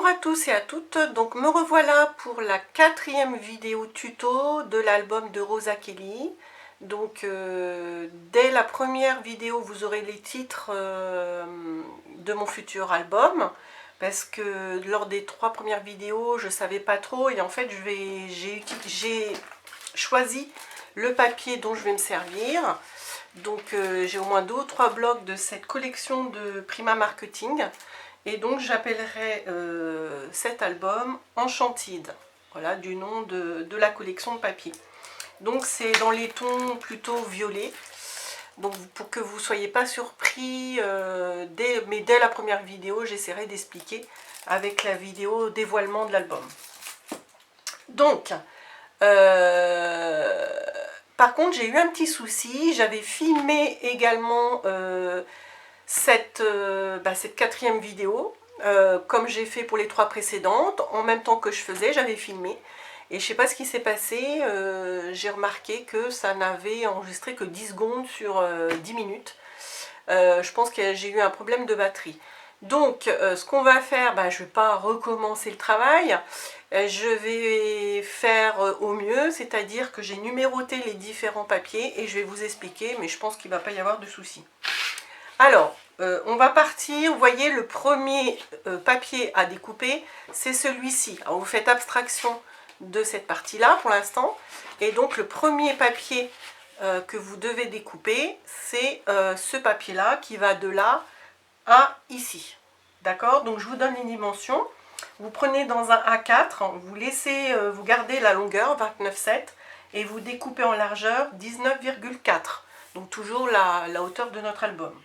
Bonjour à tous et à toutes, donc me revoilà pour la 4e vidéo tuto de l'album de Rosa Kelly. Donc dès la première vidéo vous aurez les titres de mon futur album, parce que lors des 3 premières vidéos je savais pas trop et en fait j'ai choisi le papier dont je vais me servir. Donc j'ai au moins 2 ou 3 blocs de cette collection de Prima Marketing. Et donc j'appellerai cet album Enchanted, voilà, du nom de la collection de papier. Donc c'est dans les tons plutôt violets, donc pour que vous ne soyez pas surpris, mais dès la première vidéo j'essaierai d'expliquer avec la vidéo dévoilement de l'album. Donc, par contre j'ai eu un petit souci, j'avais filmé également cette 4e vidéo, comme j'ai fait pour les 3 précédentes, en même temps que je faisais, j'avais filmé. Et je sais pas ce qui s'est passé, j'ai remarqué que ça n'avait enregistré que 10 secondes sur 10 minutes. Je pense que j'ai eu un problème de batterie. Donc ce qu'on va faire, je ne vais pas recommencer le travail, je vais faire au mieux, c'est-à-dire que j'ai numéroté les différents papiers et je vais vous expliquer, mais je pense qu'il ne va pas y avoir de soucis. Alors, on va partir, vous voyez le premier papier à découper, c'est celui-ci. Alors vous faites abstraction de cette partie-là pour l'instant, et donc le premier papier que vous devez découper, c'est ce papier-là qui va de là à ici. D'accord? Donc je vous donne les dimensions. Vous prenez dans un A4, vous laissez, vous gardez la longueur 29,7 et vous découpez en largeur 19,4. Donc toujours la hauteur de notre album.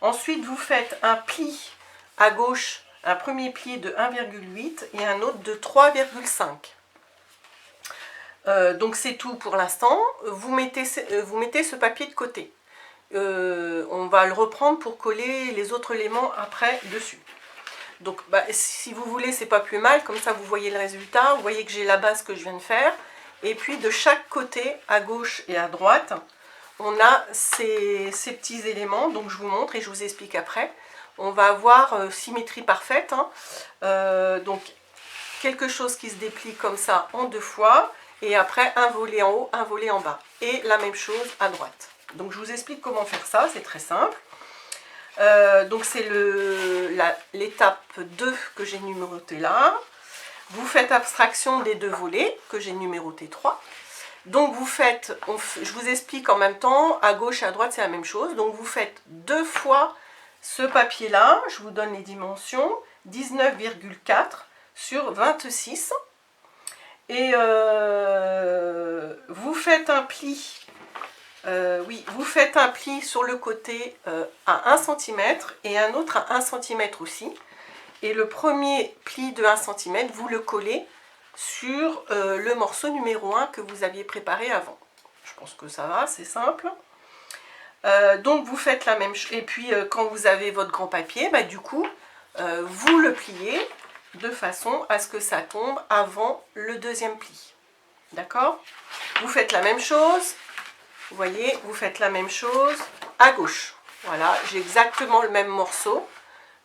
Ensuite, vous faites un pli à gauche, un premier pli de 1,8 et un autre de 3,5. Donc c'est tout pour l'instant. Vous mettez ce papier de côté. On va le reprendre pour coller les autres éléments après dessus. Donc si vous voulez, c'est pas plus mal, comme ça vous voyez le résultat. Vous voyez que j'ai la base que je viens de faire. Et puis de chaque côté, à gauche et à droite, on a ces petits éléments, donc je vous montre et je vous explique après. On va avoir symétrie parfaite, hein. Donc quelque chose qui se déplie comme ça en 2 fois, et après un volet en haut, un volet en bas. Et la même chose à droite. Donc je vous explique comment faire ça, c'est très simple. Donc c'est l'étape 2 que j'ai numérotée là. Vous faites abstraction des 2 volets que j'ai numérotés 3. Donc vous faites, je vous explique en même temps, à gauche et à droite c'est la même chose. Donc vous faites 2 fois ce papier là, je vous donne les dimensions, 19,4 sur 26. Et vous faites un pli, vous faites un pli sur le côté à 1 cm et un autre à 1 cm aussi. Et le premier pli de 1 cm, vous le collez sur le morceau numéro 1 que vous aviez préparé avant. Je pense que ça va, c'est simple. Donc vous faites la même chose. Et puis quand vous avez votre grand papier, du coup, vous le pliez de façon à ce que ça tombe avant le 2e pli. D'accord? Vous faites la même chose. Vous voyez, vous faites la même chose à gauche. Voilà, j'ai exactement le même morceau.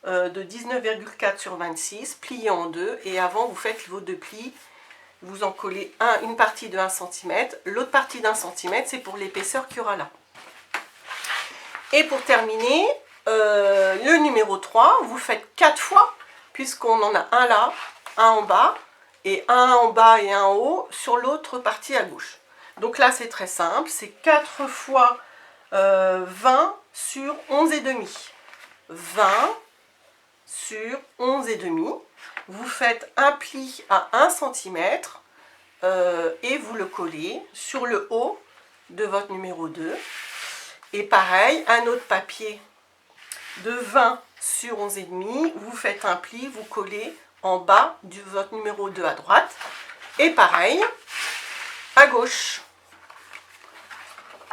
De 19,4 sur 26, plié en 2, et avant vous faites vos 2 plis, vous en collez une partie de 1 cm, l'autre partie d'1 cm, c'est pour l'épaisseur qu'il y aura là. Et pour terminer, le numéro 3, vous faites 4 fois, puisqu'on en a un là, un en bas, et un en bas et un en haut sur l'autre partie à gauche. Donc là c'est très simple, c'est 4 fois 20 sur 11,5. 20 sur 11,5. Vous faites un pli à 1 cm et vous le collez sur le haut de votre numéro 2. Et pareil, un autre papier de 20 sur 11,5. Vous faites un pli, vous collez en bas de votre numéro 2 à droite. Et pareil, à gauche.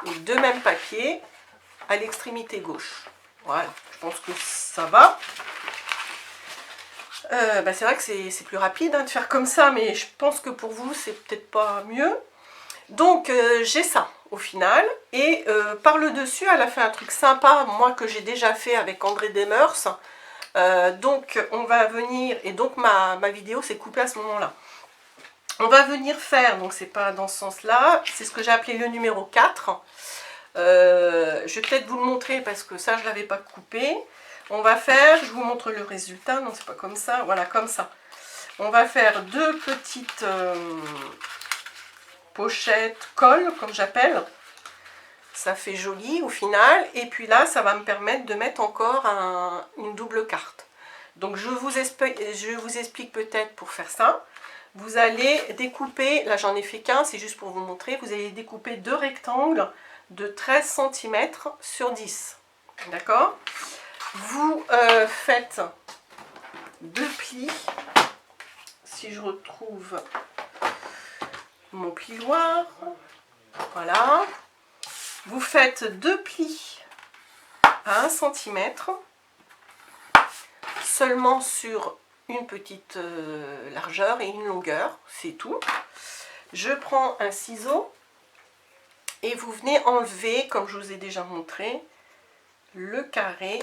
Les 2 mêmes papiers à l'extrémité gauche. Voilà, je pense que ça va. C'est vrai que c'est plus rapide de faire comme ça, mais je pense que pour vous c'est peut-être pas mieux. Donc j'ai ça au final, et par le dessus elle a fait un truc sympa, moi que j'ai déjà fait avec André Demers. Donc on va venir, et donc ma vidéo s'est coupée à ce moment-là. On va venir faire, donc c'est pas dans ce sens-là, c'est ce que j'ai appelé le numéro 4. Je vais peut-être vous le montrer parce que ça je l'avais pas coupé. On va faire, je vous montre le résultat, non c'est pas comme ça, voilà comme ça. On va faire deux petites pochettes colle comme j'appelle. Ça fait joli au final, et puis là ça va me permettre de mettre encore une double carte. Donc je vous explique peut-être pour faire ça. Vous allez découper, là j'en ai fait qu'un, c'est juste pour vous montrer, vous allez découper deux rectangles de 13 cm sur 10. D'accord? Vous faites deux plis, si je retrouve mon plioir, voilà. Vous faites deux plis à 1 cm, seulement sur une petite largeur et une longueur, c'est tout. Je prends un ciseau et vous venez enlever, comme je vous ai déjà montré, le carré,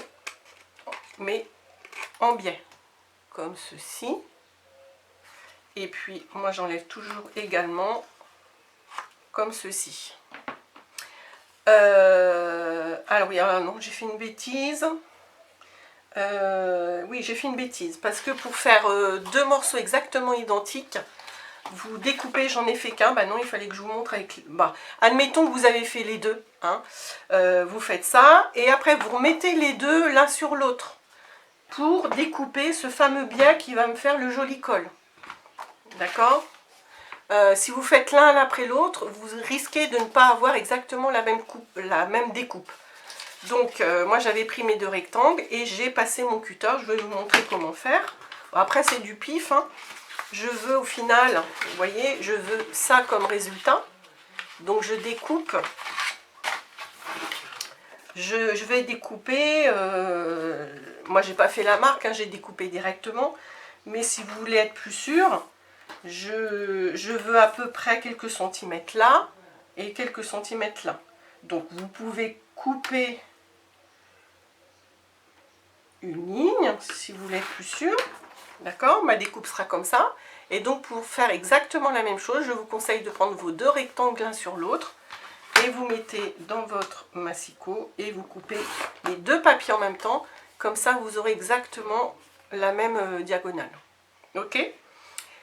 mais en biais, comme ceci. Et puis moi j'enlève toujours également comme ceci. Alors oui, alors non, j'ai fait une bêtise. Oui, j'ai fait une bêtise parce que pour faire deux morceaux exactement identiques, vous découpez, j'en ai fait qu'un, bah non, il fallait que je vous montre avec... Bah, admettons que vous avez fait les deux, hein. Vous faites ça, et après vous remettez les deux l'un sur l'autre pour découper ce fameux biais qui va me faire le joli col. D'accord? Si vous faites l'un après l'autre, vous risquez de ne pas avoir exactement la même découpe. Donc moi j'avais pris mes deux rectangles et j'ai passé mon cutter, je vais vous montrer comment faire. Bon, après c'est du pif, hein. Je veux au final, vous voyez, je veux ça comme résultat. Donc je découpe. Je vais découper, moi j'ai pas fait la marque, hein, j'ai découpé directement. Mais si vous voulez être plus sûr, je veux à peu près quelques centimètres là et quelques centimètres là. Donc vous pouvez couper une ligne si vous voulez être plus sûr. D'accord? Ma découpe sera comme ça. Et donc pour faire exactement la même chose, je vous conseille de prendre vos deux rectangles l'un sur l'autre et vous mettez dans votre massicot et vous coupez les deux papiers en même temps. Comme ça vous aurez exactement la même diagonale. Ok?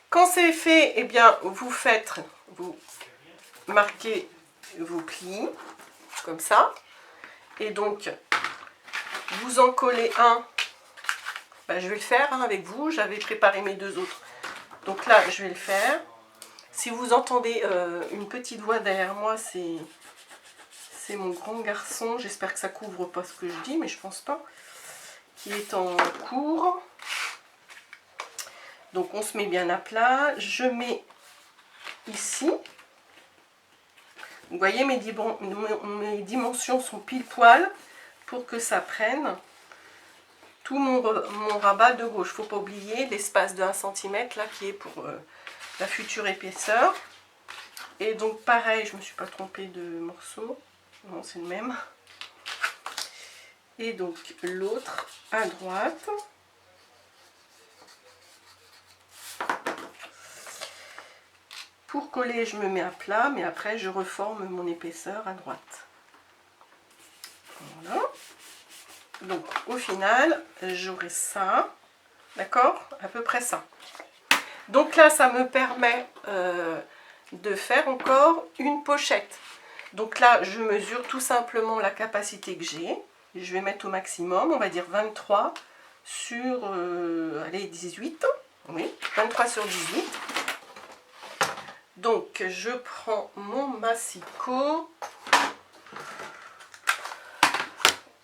Quand c'est fait, eh bien vous marquez vos plis comme ça. Et donc vous en collez un. Ben, je vais le faire hein, avec vous, j'avais préparé mes deux autres. Donc là, je vais le faire. Si vous entendez une petite voix derrière moi, c'est mon grand garçon. J'espère que ça couvre pas ce que je dis, mais je pense pas. Qui est en cours. Donc on se met bien à plat. Je mets ici. Vous voyez, mes dimensions sont pile poil pour que ça prenne tout mon rabat de gauche. Il ne faut pas oublier l'espace de 1 cm là qui est pour la future épaisseur. Et donc pareil, je ne me suis pas trompée de morceau. Non, c'est le même. Et donc l'autre à droite. Pour coller, je me mets à plat, mais après je reforme mon épaisseur à droite. Voilà. Donc au final, j'aurai ça, d'accord? À peu près ça. Donc là, ça me permet de faire encore une pochette. Donc là, je mesure tout simplement la capacité que j'ai. Je vais mettre au maximum, on va dire 23 sur allez, 18. Oui, 23 sur 18. Donc je prends mon massicot.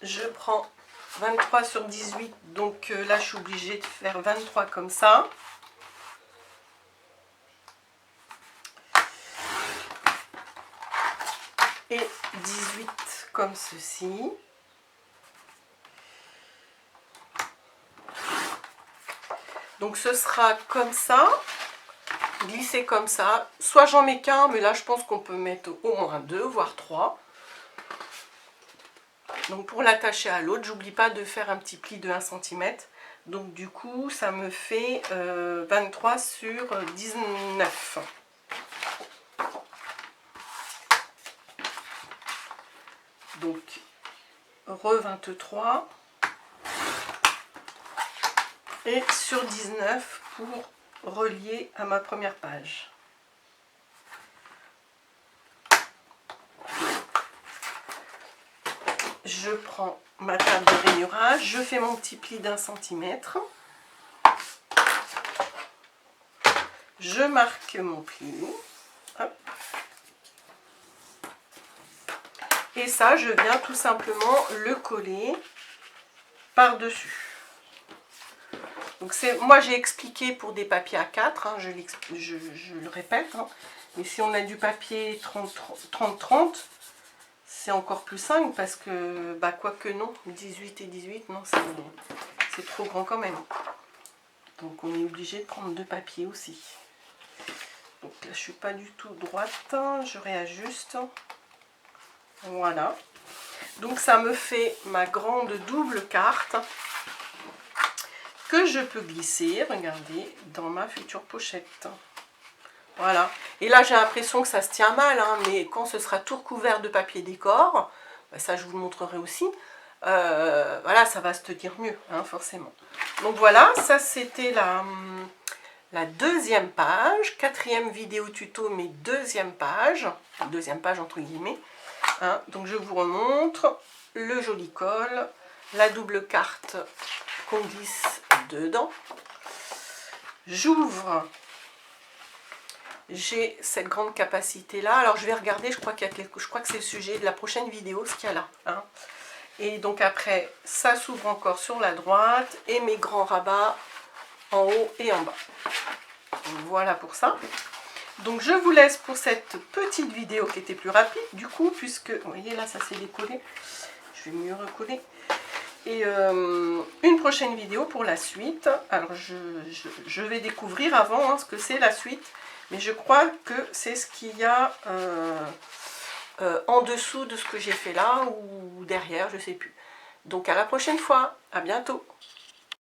Je prends 23 sur 18, donc là je suis obligée de faire 23 comme ça. Et 18 comme ceci. Donc ce sera comme ça, glissé comme ça. Soit j'en mets qu'un, mais là je pense qu'on peut mettre au moins 2, voire 3. Donc pour l'attacher à l'autre, j'oublie pas de faire un petit pli de 1 cm. Donc du coup, ça me fait 23 sur 19. Donc, re 23. Et sur 19 pour relier à ma première page. Je prends ma table de rainurage, je fais mon petit pli d'1 centimètre. Je marque mon pli. Hop. Et ça, je viens tout simplement le coller par-dessus. Donc moi j'ai expliqué pour des papiers A4, hein, je le répète, hein, mais si on a du papier 30-30, c'est encore plus simple parce que, bah quoique non, 18 et 18, non, c'est trop grand quand même. Donc on est obligé de prendre 2 papiers aussi. Donc là je suis pas du tout droite, je réajuste. Voilà. Donc ça me fait ma grande double carte que je peux glisser, regardez, dans ma future pochette. Voilà. Et là, j'ai l'impression que ça se tient mal, hein, mais quand ce sera tout recouvert de papier décor, bah, ça, je vous le montrerai aussi, voilà, ça va se tenir mieux, hein, forcément. Donc voilà, ça, c'était la deuxième page, 4e vidéo tuto, mais deuxième page entre guillemets. Hein. Donc, je vous remontre le joli col, la double carte qu'on glisse dedans. J'ouvre, j'ai cette grande capacité là. Alors je vais regarder, je crois que c'est le sujet de la prochaine vidéo, ce qu'il y a là. Hein. Et donc après, ça s'ouvre encore sur la droite et mes grands rabats en haut et en bas. Voilà pour ça. Donc je vous laisse pour cette petite vidéo qui était plus rapide du coup, puisque, vous voyez là, ça s'est décollé. Je vais mieux recoller. Et une prochaine vidéo pour la suite. Alors je vais découvrir avant hein, ce que c'est la suite, mais je crois que c'est ce qu'il y a en dessous de ce que j'ai fait là ou derrière, je sais plus. Donc à la prochaine fois, à bientôt.